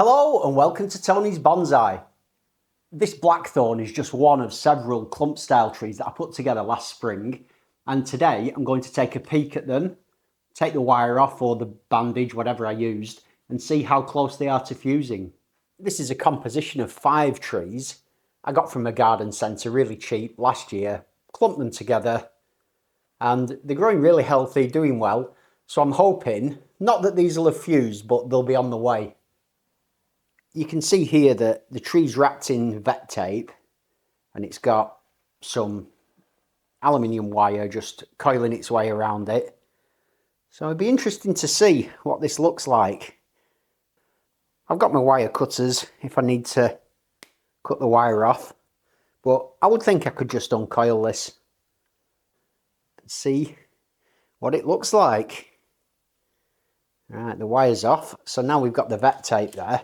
Hello and welcome to Tony's Bonsai. This blackthorn is just one of several clump-style trees that I put together last spring, and today I'm going to take a peek at them, take the wire off or the bandage, whatever I used, and see how close they are to fusing. This is a composition of 5 trees I got from a garden centre really cheap last year, clumped them together, and they're growing really healthy, doing well, so I'm hoping, not that these will have fused, but they'll be on the way. You can see here that the tree's wrapped in vet tape and it's got some aluminium wire just coiling its way around it. So it'd be interesting to see what this looks like. I've got my wire cutters if I need to cut the wire off, but I would think I could just uncoil this and see what it looks like. Right, the wire's off, so now we've got the vet tape there.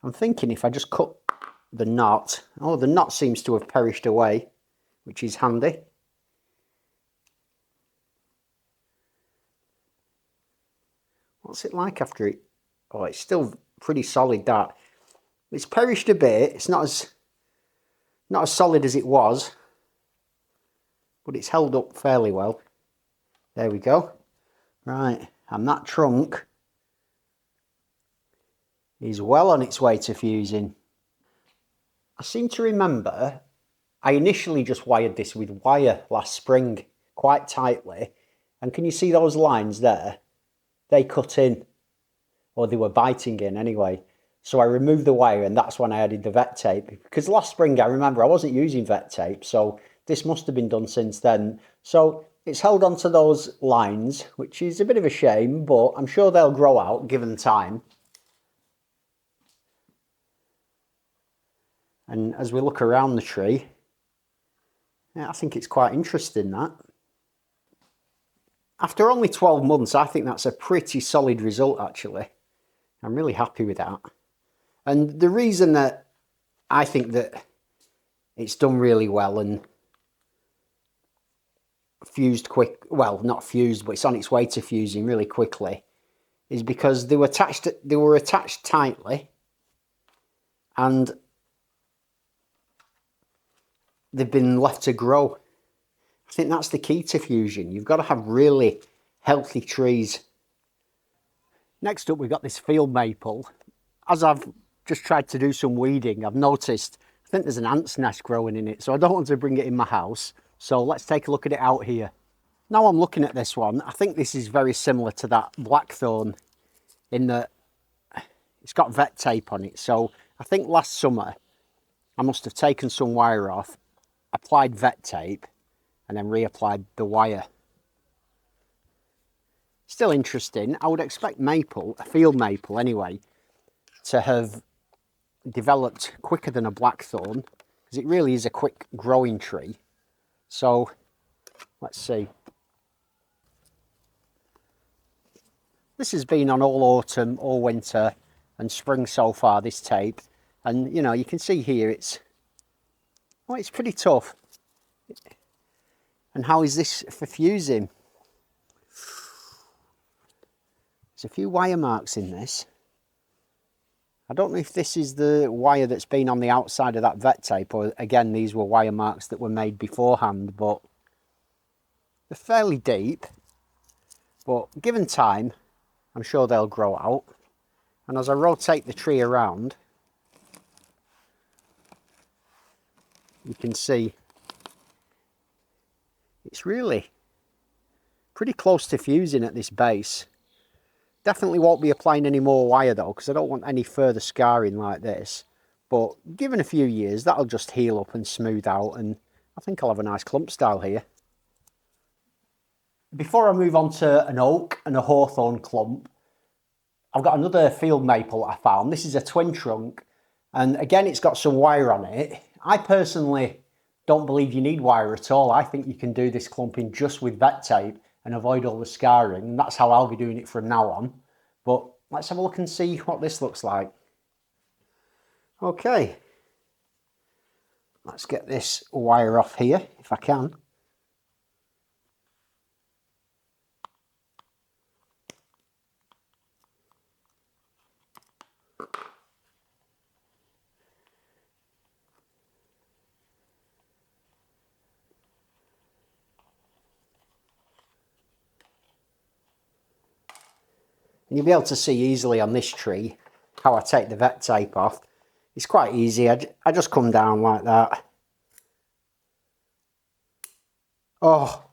I'm thinking if I just cut the knot, oh, the knot seems to have perished away, which is handy. What's it like after it? Oh, it's still pretty solid, that. It's perished a bit, it's not as solid as it was, but it's held up fairly well. There we go. Right, and that trunk is well on its way to fusing. I seem to remember I initially just wired this with wire last spring quite tightly, and can you see those lines there? They cut in, or they were biting in anyway. So I removed the wire and that's when I added the vet tape, because last spring I remember I wasn't using vet tape, so this must have been done since then. So it's held onto those lines, which is a bit of a shame, but I'm sure they'll grow out given time. And as we look around the tree, yeah, I think it's quite interesting, that. After only 12 months, I think that's a pretty solid result, actually. I'm really happy with that. And the reason that I think that it's done really well and fused quick, well, not fused, but it's on its way to fusing really quickly, is because they were attached tightly, and they've been left to grow. I think that's the key to fusion. You've got to have really healthy trees. Next up, we've got this field maple. As I've just tried to do some weeding, I've noticed, I think there's an ant's nest growing in it, so I don't want to bring it in my house. So let's take a look at it out here. Now I'm looking at this one, I think this is very similar to that blackthorn in that it's got vet tape on it. So I think last summer I must have taken some wire off, applied vet tape, and then reapplied the wire. Still interesting. I would expect maple, a field maple anyway, to have developed quicker than a blackthorn, because it really is a quick growing tree. So let's see. This has been on all autumn, all winter and spring so far, this tape, and you know, you can see here it's pretty tough. And how is this for fusing? There's a few wire marks in this. I don't know if this is the wire that's been on the outside of that vet tape, or again these were wire marks that were made beforehand, but they're fairly deep. But given time, I'm sure they'll grow out. And as I rotate the tree around, you can see it's really pretty close to fusing at this base. Definitely won't be applying any more wire though, because I don't want any further scarring like this. But given a few years, that'll just heal up and smooth out, and I think I'll have a nice clump style here. Before I move on to an oak and a hawthorn clump, I've got another field maple I found. This is a twin trunk, and again it's got some wire on it. I personally don't believe you need wire at all. I think you can do this clumping just with vet tape and avoid all the scarring, and that's how I'll be doing it from now on. But let's have a look and see what this looks like. Okay, let's get this wire off here if I can. And you'll be able to see easily on this tree how I take the vet tape off. It's quite easy. I just come down like that. Oh,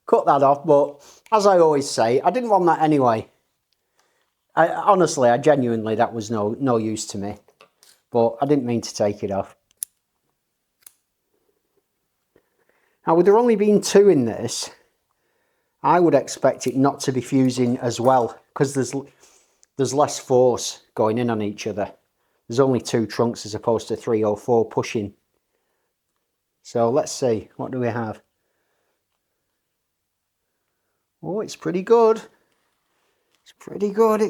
cut that off, but as I always say, I didn't want that anyway. Honestly, genuinely, that was no use to me, but I didn't mean to take it off. Now, with there only being 2 in this, I would expect it not to be fusing as well, because there's less force going in on each other. There's only 2 trunks as opposed to 3 or 4 pushing. So let's see, what do we have? Oh, it's pretty good. It's pretty good.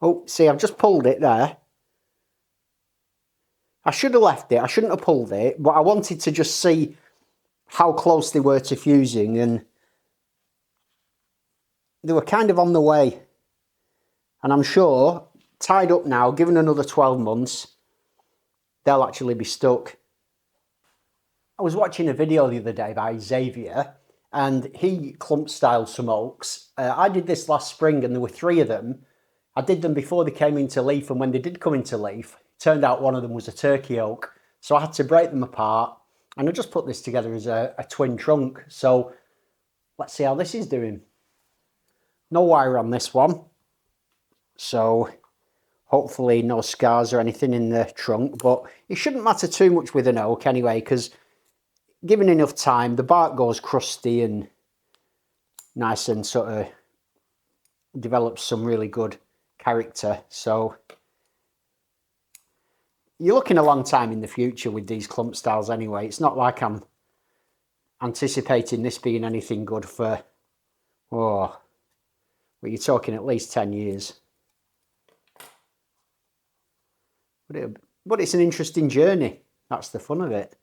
Oh, see, I've just pulled it there. I should have left it. I shouldn't have pulled it, but I wanted to just see how close they were to fusing, and they were kind of on the way. And I'm sure, tied up now, given another 12 months, they'll actually be stuck. I was watching a video the other day by Xavier, and he clump-styled some oaks. I did this last spring, and there were 3 of them. I did them before they came into leaf, and when they did come into leaf, it turned out one of them was a turkey oak. So I had to break them apart, and I just put this together as a twin trunk. So let's see how this is doing. No wire on this one, so hopefully no scars or anything in the trunk, but it shouldn't matter too much with an oak anyway, because given enough time, the bark goes crusty and nice and sort of develops some really good character. So you're looking a long time in the future with these clump styles anyway. It's not like I'm anticipating this being anything good for, oh, well, you're talking at least 10 years. But it's an interesting journey. That's the fun of it.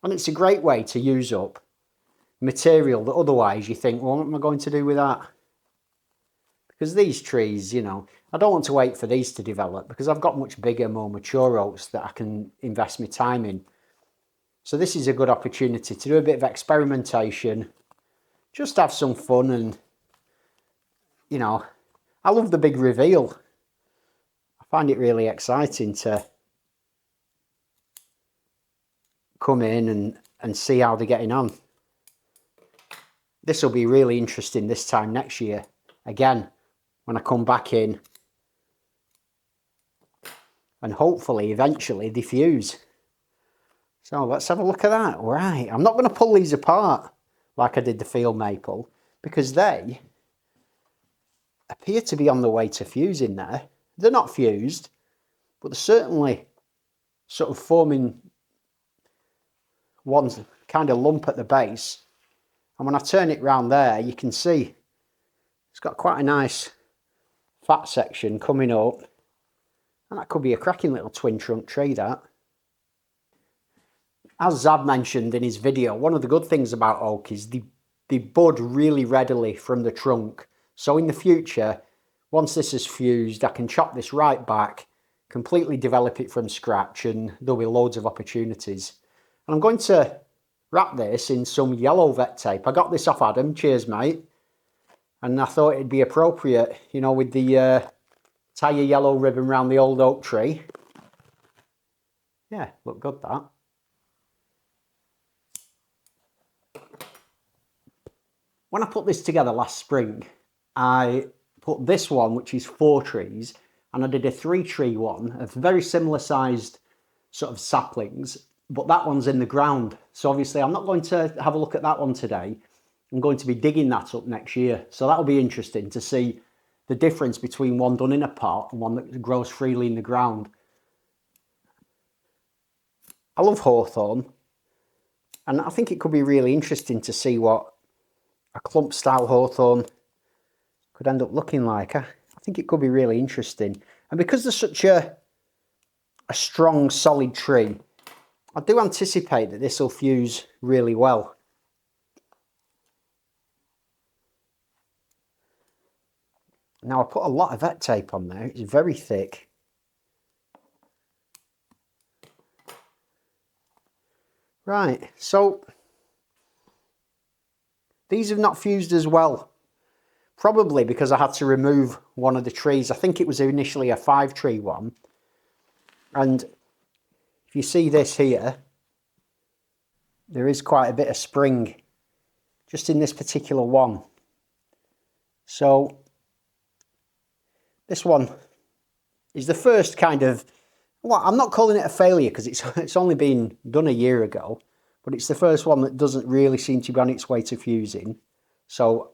And it's a great way to use up material that otherwise you think, well, what am I going to do with that? Because these trees, you know, I don't want to wait for these to develop, because I've got much bigger, more mature oaks that I can invest my time in. So this is a good opportunity to do a bit of experimentation, just have some fun, and, you know, I love the big reveal. I find it really exciting to come in and see how they're getting on. This will be really interesting this time next year. Again, when I come back in and hopefully eventually they fuse. So let's have a look at that. Right, I'm not going to pull these apart like I did the field maple, because they appear to be on the way to fusing there. They're not fused, but they're certainly sort of forming one kind of lump at the base. And when I turn it round there, you can see it's got quite a nice fat section coming up. And that could be a cracking little twin trunk tree, that. As Zab mentioned in his video, one of the good things about oak is they bud really readily from the trunk. So in the future, once this is fused, I can chop this right back, completely develop it from scratch, and there'll be loads of opportunities. And I'm going to wrap this in some yellow vet tape. I got this off Adam, cheers mate. And I thought it'd be appropriate, you know, with the tie a yellow ribbon around the old oak tree. Yeah, look good that. When I put this together last spring, I put this one, which is 4 trees, and I did a 3-tree one of very similar sized sort of saplings, but that one's in the ground. So obviously I'm not going to have a look at that one today. I'm going to be digging that up next year. So that'll be interesting to see the difference between one done in a pot and one that grows freely in the ground. I love hawthorn, and I think it could be really interesting to see what a clump style hawthorn could end up looking like. I think it could be really interesting. And because there's such a strong, solid tree, I do anticipate that this will fuse really well. Now, I put a lot of vet tape on there. It's very thick. Right, so these have not fused as well. probably because I had to remove one of the trees. I think it was initially a 5-tree one. And if you see this here, there is quite a bit of spring just in this particular one. So this one is the first kind of, well, I'm not calling it a failure because it's only been done a year ago, but it's the first one that doesn't really seem to be on its way to fusing. So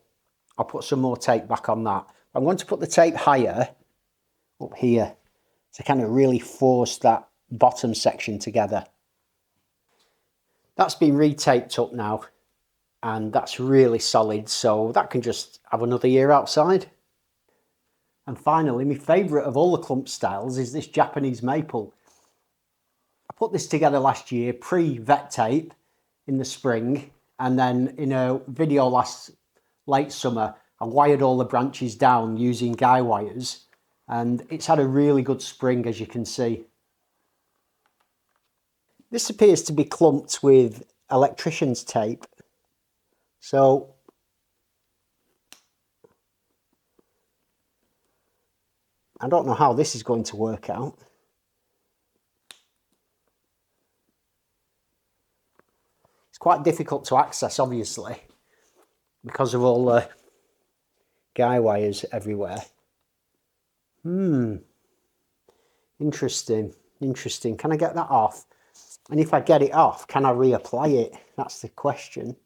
I'll put some more tape back on that. I'm going to put the tape higher up here to kind of really force that bottom section together. That's been retaped up now, and that's really solid, so that can just have another year outside. And finally, my favourite of all the clump styles is this Japanese maple. I put this together last year, pre-vet tape in the spring, and then in a video late summer, I wired all the branches down using guy wires, and it's had a really good spring, as you can see. This appears to be clumped with electrician's tape, so I don't know how this is going to work out. It's quite difficult to access, obviously, because of all the guy wires everywhere. Interesting. Can I get that off? And if I get it off, can I reapply it? That's the question.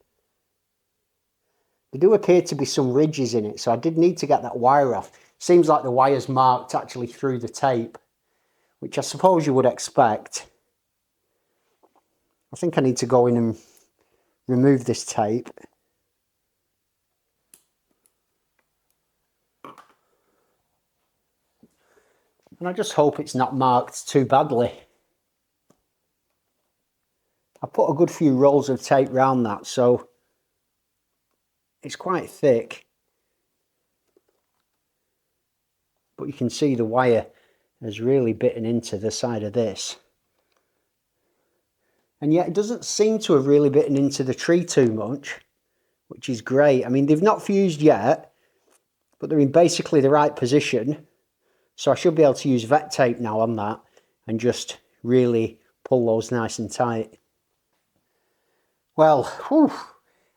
There do appear to be some ridges in it, so I did need to get that wire off. Seems like the wire's marked actually through the tape, which I suppose you would expect. I think I need to go in and remove this tape. And I just hope it's not marked too badly. I put a good few rolls of tape around that, so it's quite thick. But you can see the wire has really bitten into the side of this. And yet it doesn't seem to have really bitten into the tree too much, which is great. I mean, they've not fused yet, but they're in basically the right position. So I should be able to use vet tape now on that and just really pull those nice and tight. Well, whew,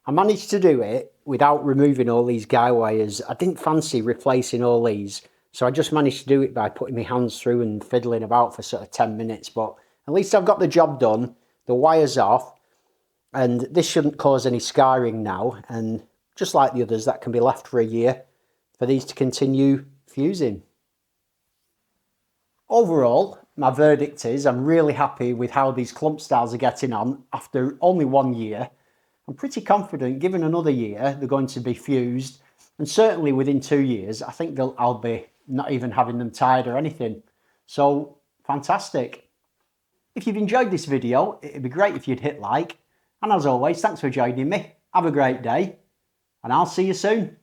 I managed to do it without removing all these guy wires. I didn't fancy replacing all these, so I just managed to do it by putting my hands through and fiddling about for sort of 10 minutes. But at least I've got the job done, the wire's off, and this shouldn't cause any scarring now. And just like the others, that can be left for a year for these to continue fusing. Overall, my verdict is I'm really happy with how these clump styles are getting on after only 1 year. I'm pretty confident given another year they're going to be fused, and certainly within 2 years I think I'll be not even having them tied or anything. So fantastic. If you've enjoyed this video, it'd be great if you'd hit like, and as always, thanks for joining me. Have a great day, and I'll see you soon.